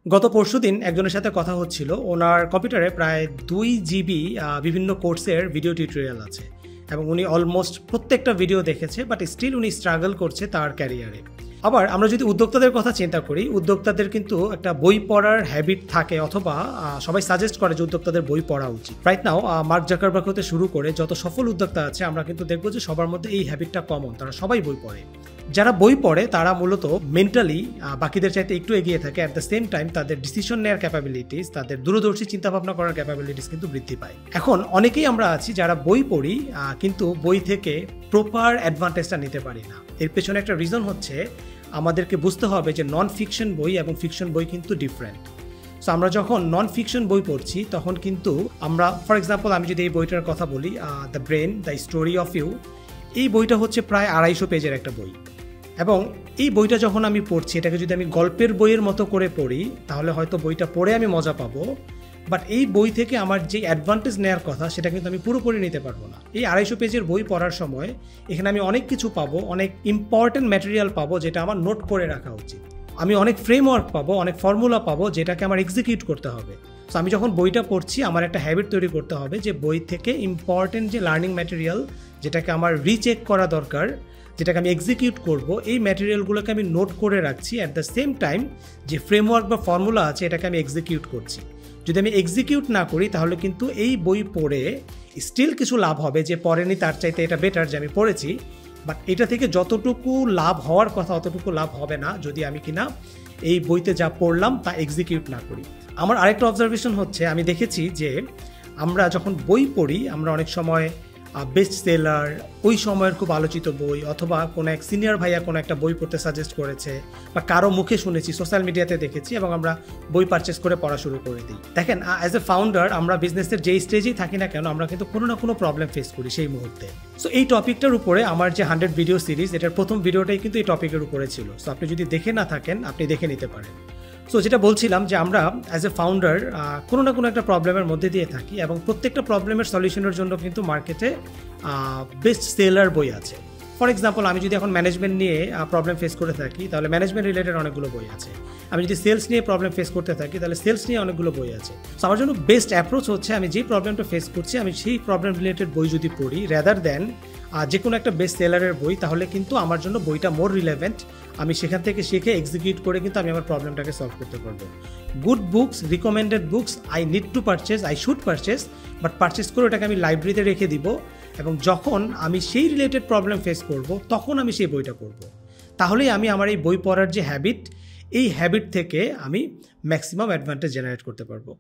গত পরশুদিন একজনের সাথে কথা হচ্ছিল, ওনার কম্পিউটারে প্রায় 2 জিবি বিভিন্ন কোর্সের ভিডিও টিউটোরিয়াল আছে এবং উনি অলমোস্ট প্রত্যেকটা ভিডিও দেখেছে, বাট স্টিল উনি স্ট্রাগল করছে তার ক্যারিয়ারে। আবার আমরা যদি উদ্যোক্তাদের কথা চিন্তা করি, উদ্যোক্তাদের কিন্তু একটা বই পড়ার হ্যাবিট থাকে, অথবা সবাই সাজেস্ট করে যে উদ্যোক্তাদের বই পড়া উচিত। রাইট নাও মার্ক জাকারবার্গ হতে শুরু করে যত সফল উদ্যোক্তা আছে আমরা কিন্তু দেখবো যে সবার মধ্যে এই হ্যাবিটটা কমন, তারা সবাই বই পড়ে। যারা বই পড়ে তারা মূলত মেন্টালি বাকিদের চাইতে একটু এগিয়ে থাকে, অ্যাট দ্য সেম টাইম তাদের ডিসিশন নেওয়ার ক্যাপাবিলিটিস, তাদের দূরদর্শী চিন্তাভাবনা করার ক্যাপাবিলিটিস কিন্তু বৃদ্ধি পায়। এখন অনেকেই আমরা আছি যারা বই পড়ি কিন্তু বই থেকে প্রপার অ্যাডভান্টেজটা নিতে পারি না। এর পেছনে একটা রিজন হচ্ছে আমাদেরকে বুঝতে হবে যে নন ফিকশন বই এবং ফিকশন বই কিন্তু ডিফারেন্ট। সো আমরা যখন নন ফিকশন বই পড়ছি তখন কিন্তু আমরা, ফর এক্সাম্পল আমি যদি এই বইটার কথা বলি, the brain the story of you, এই বইটা হচ্ছে প্রায় 250 পেজের একটা বই, এবং এই বইটা যখন আমি পড়ছি এটাকে যদি আমি গল্পের বইয়ের মতো করে পড়ি তাহলে হয়তো বইটা পড়ে আমি মজা পাবো, বাট এই বই থেকে আমার যে অ্যাডভান্টেজ নেওয়ার কথা সেটা কিন্তু আমি পুরোপুরি নিতে পারবো না। এই 250 পেজের বই পড়ার সময় এখানে আমি অনেক কিছু পাবো, অনেক ইম্পর্টেন্ট ম্যাটেরিয়াল পাবো যেটা আমার নোট করে রাখা উচিত। আমি অনেক ফ্রেমওয়ার্ক পাবো, অনেক ফর্মুলা পাবো যেটাকে আমার এক্সিকিউট করতে হবে। সো আমি যখন বইটা পড়ছি আমার একটা হ্যাবিট তৈরি করতে হবে যে বই থেকে ইম্পর্টেন্ট যে লার্নিং ম্যাটেরিয়াল যেটাকে আমার রিচেক করা দরকার, যেটাকে আমি এক্সিকিউট করব, এই ম্যাটেরিয়ালগুলোকে আমি নোট করে রাখছি। অ্যাট দ্য সেম টাইম যে ফ্রেমওয়ার্ক বা ফর্মুলা আছে এটাকে আমি এক্সিকিউট করছি। যদি আমি এক্সিকিউট না করি তাহলে কিন্তু এই বই পড়ে স্টিল কিছু লাভ হবে, যে পড়েনি তার চাইতে এটা বেটার যে আমি পড়েছি, বাট এটা থেকে যতটুকু লাভ হওয়ার কথা অতটুকু লাভ হবে না যদি আমি কিনা এই বইতে যা পড়লাম তা এক্সিকিউট না করি। আমার আরেকটা অবজারভেশন হচ্ছে, আমি দেখেছি যে আমরা যখন বই পড়ি আমরা অনেক সময় বেস্ট সেলার, ওই সময়ের খুব আলোচিত বই, অথবা কোনো এক সিনিয়র ভাইয়া কোনো একটা বই পড়তে সাজেস্ট করেছে, বা কারো মুখে শুনেছি, সোশ্যাল মিডিয়াতে দেখেছি, এবং আমরা বই পারচেস করে পড়া শুরু করে দিই। দেখেন, অ্যাজ এ ফাউন্ডার আমরা বিজনেসের যেই স্টেজেই থাকি না কেন আমরা কিন্তু কোনো না কোনো প্রবলেম ফেস করি সেই মুহূর্তে। সো এই টপিকটার উপরে আমার যে 100 ভিডিও সিরিজ, এটার প্রথম ভিডিওটাই কিন্তু এই টপিকের উপরে ছিল। সো আপনি যদি দেখে না থাকেন আপনি দেখে নিতে পারেন। সো যেটা বলছিলাম যে আমরা অ্যাজ এ ফাউন্ডার কোনো না কোনো একটা প্রবলেমের মধ্যে দিয়ে থাকি, এবং প্রত্যেকটা প্রবলেমের সলিউশনের জন্য কিন্তু মার্কেটে বেস্ট সেলার বই আছে। ফর এক্সাম্পল আমি যদি এখন ম্যানেজমেন্ট নিয়ে প্রবলেম ফেস করে থাকি তাহলে ম্যানেজমেন্ট রিলেটেড অনেকগুলো বই আছে। আমি যদি সেলস নিয়ে প্রবলেম ফেস করতে থাকি তাহলে সেলস নিয়ে অনেকগুলো বই আছে। সো আমার জন্য বেস্ট অ্যাপ্রোচ হচ্ছে আমি যেই প্রবলেমটা ফেস করছি আমি সেই প্রবলেম রিলেটেড বই যদি পড়ি রেদার দেন যে কোনো একটা বেস্ট সেলারের বই, তাহলে কিন্তু আমার জন্য বইটা মোর রিলেভেন্ট। আমি সেখান থেকে শিখে এক্সিকিউট করে কিন্তু আমি আমার প্রবলেমটাকে সলভ করতে পারবো। Good books, recommended books I need to purchase, I should purchase, but purchase করে ওটাকে আমি লাইব্রেরিতে রেখে দিব, এবং যখন আমি সেই রিলেটেড প্রবলেম ফেস করব তখন আমি সেই বইটা পড়ব। তাহলেই আমি আমার এই বই পড়ার যে হ্যাবিট, এই হ্যাবিট থেকে আমি ম্যাক্সিমাম অ্যাডভান্টেজ জেনারেট করতে পারবো।